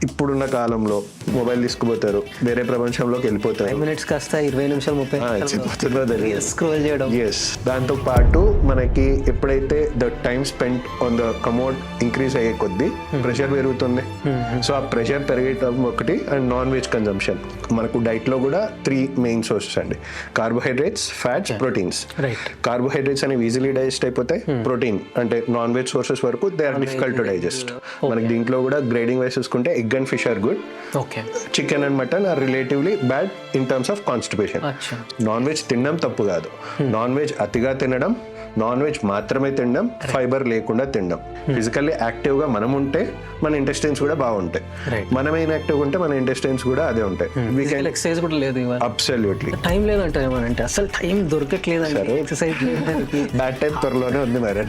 ఇప్పుడున్న కాలంలో మొబైల్ తీసుకుపోతారు, వేరే ప్రపంచంలోకి వెళ్ళిపోతారు. 5 minutes కాస్త 20 నిమిషాలు 30 స్క్రోల్ చేయడం. ఎస్, దాంతో పాటు మనకి ఎప్పుడైతే the time spend on the commode increase అయ్యే కొద్దీ ప్రెషర్ పెరుగుతుంది. సో ఆ ప్రెషర్ పెరగటం ఒకటి, అండ్ నాన్ వెజ్ కన్జంప్షన్. మనకు డైట్ లో కూడా 3 మెయిన్ సోర్సెస్ అండి: కార్బోహైడ్రేట్స్, ఫ్యాట్స్, ప్రోటీన్స్. కార్బోహైడ్రేట్స్ అనేవి ఈజీలీ డైజెస్ట్ అయిపోతాయి. ప్రోటీన్ అంటే నాన్ వెజ్ సోర్సెస్ వరకు they are difficult to digest. మనకి దీంట్లో కూడా గ్రేడింగ్ వైస్ చూసుకుంటే egg and fish are good, chicken and mutton are relatively bad in terms of constipation. Non veg తినడం తప్పు కాదు, నాన్ వెజ్ అతిగా తినడం, నాన్ వెజ్ మాత్రమే తినడం, ఫైబర్ లేకుండా తినడం. ఫిజికల్లీ యాక్టివ్ గా మనం ఉంటే మన ఇంటెస్టైన్స్ కూడా బాగుంటాయి. మనం ఇన్యాక్టివ్ ఉంటే మన ఇంటెస్టైన్స్ కూడా అదే ఉంటాయి. ఎక్సర్సైజ్ కూడా లేదు, అబ్సల్యూట్లీ టైం లేదంటే ఏమనంటే అసలు టైం దొరకట్లేదు. ఎక్సర్సైజ్ బ్యాడ్ టైం త్వరలోనే ఉంది మరి.